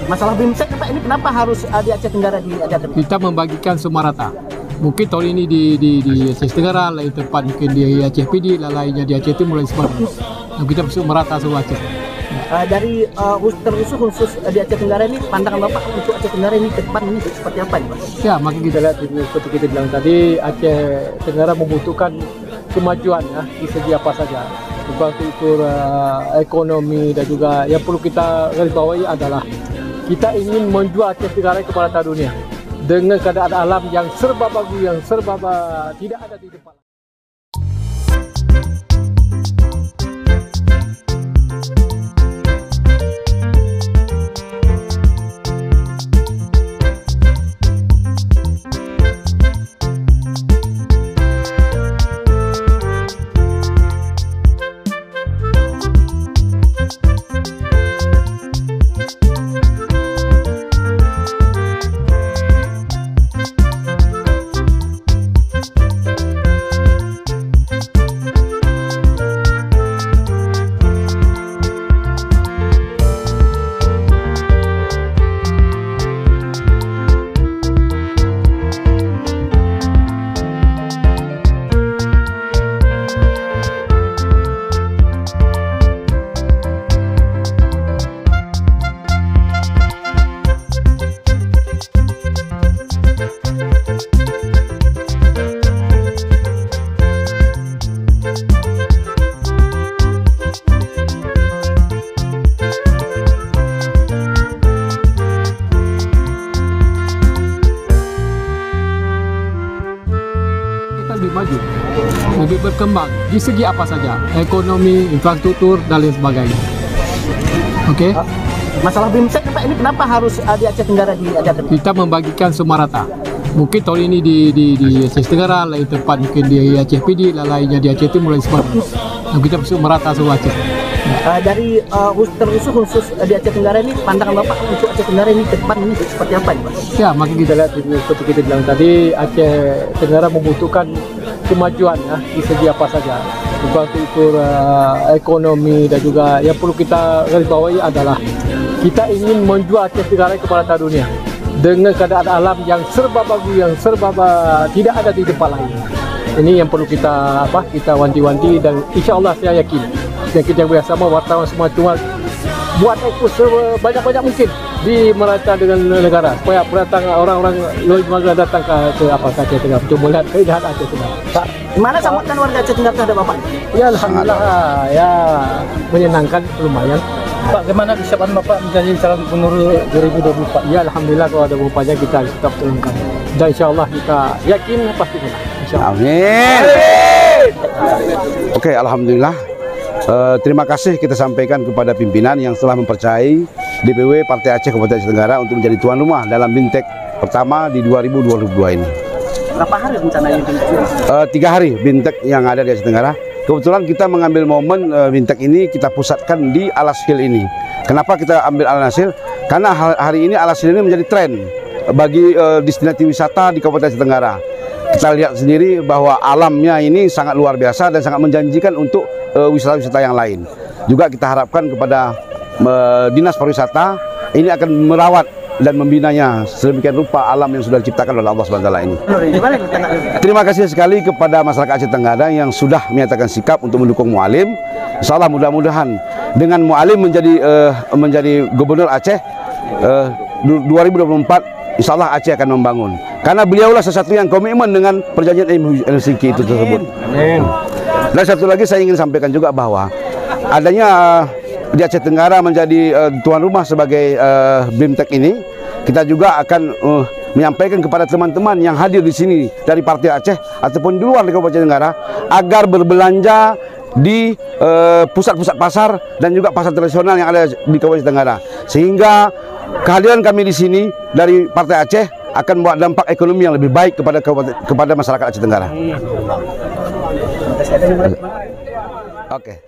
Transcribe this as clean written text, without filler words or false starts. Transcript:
masalah BIMTEK Pak, ini kenapa harus di Aceh Tenggara diadakan? Kita membagikan semua rata. Mungkin tahun ini di Aceh Tenggara, lain tempat mungkin di Aceh PD, lainnya di Aceh Timur, lain sebagainya. Kita bisa merata seluruh Aceh. Dari khusus di Aceh Tenggara ini, pandangan Bapak untuk Aceh Tenggara ini ke depan ini seperti apa nih Pak? Ya, maka kita lihat seperti kita bilang tadi, Aceh Tenggara membutuhkan kemajuan ya, di segi apa saja. Infrastruktur, ekonomi, dan juga yang perlu kita garis bawahi adalah kita ingin menjual Aceh Tenggara kepada dunia dengan keadaan alam yang serba bagus, yang serba tidak ada di depan. Lebih maju, lebih berkembang di segi apa saja, ekonomi, infrastruktur, dan lain sebagainya. Oke? Masalah BIMTEK Pak, ini kenapa harus di Aceh Tenggara diadakan? Kita membagikan semua rata. Mungkin tahun ini di Aceh Tenggara, lain tempat mungkin di Aceh PD, lainnya di Aceh Timur, lain sebagainya. Kita bisa merata seluruh Aceh. Dari khusus di Aceh Tenggara ini, pandangan Bapak untuk Aceh Tenggara ini ke depan ini seperti apa nih Pak? Ya, maka kita lihat seperti kita bilang tadi, Aceh Tenggara membutuhkan kemajuan ya, di segi apa saja. Infrastruktur, ekonomi, dan juga yang perlu kita garis bawahi adalah kita ingin menjual Aceh Tenggara kepada dunia dengan keadaan alam yang serba bagus, yang serba tidak ada di tempat lain. Ini yang perlu kita wanti-wanti, dan insya Allah saya yakin dan kita bersama wartawan semua cuma buat ekspos sebanyak-banyak mungkin di merata dengan negara supaya pendatang orang-orang luar datang ke Aceh Tenggara untuk melihat keindahan Aceh Tenggara. Pak, gimana sambutan warga Aceh Tenggara terhadap Bapak? Ya alhamdulillah, ya menyenangkan lumayan. Pak, bagaimana kesiapan Bapak menjadi calon gubernur 2024? Ya alhamdulillah, kalau ada upaya kita tetap turunkan. Dan insya Allah kita yakin pasti menang. Insya Allah. Amin. Oke, alhamdulillah. Terima kasih kita sampaikan kepada pimpinan yang telah mempercayai DPW Partai Aceh Kabupaten Aceh Tenggara untuk menjadi tuan rumah dalam BIMTEK pertama di 2022 ini. Berapa hari rencananya? 3 hari BIMTEK yang ada di Aceh Tenggara. Kebetulan kita mengambil momen BIMTEK ini kita pusatkan di Alas Hill ini. Kenapa kita ambil Alas Hill? Karena hari ini Alas Hill ini menjadi tren bagi destinasi wisata di Kabupaten Aceh Tenggara. Kita lihat sendiri bahwa alamnya ini sangat luar biasa dan sangat menjanjikan untuk wisata-wisata yang lain. Juga kita harapkan kepada Dinas Pariwisata ini akan merawat dan membinanya sedemikian rupa alam yang sudah diciptakan oleh Allah SWT ini. Terima kasih sekali kepada masyarakat Aceh Tenggara yang sudah menyatakan sikap untuk mendukung Mualim. Insyaallah mudah-mudahan dengan Mualim menjadi Gubernur Aceh 2024, insyaallah Aceh akan membangun. Karena beliaulah sesuatu yang komitmen dengan perjanjian Helsinki itu tersebut. Amin. Dan satu lagi saya ingin sampaikan juga bahwa adanya di Aceh Tenggara menjadi tuan rumah sebagai BIMTEK ini, kita juga akan menyampaikan kepada teman-teman yang hadir di sini dari Partai Aceh ataupun di luar Kabupaten Tenggara agar berbelanja di pusat-pusat pasar dan juga pasar tradisional yang ada di Kabupaten Tenggara, sehingga kehadiran kami di sini dari Partai Aceh akan membawa dampak ekonomi yang lebih baik kepada masyarakat Aceh Tenggara. Oke.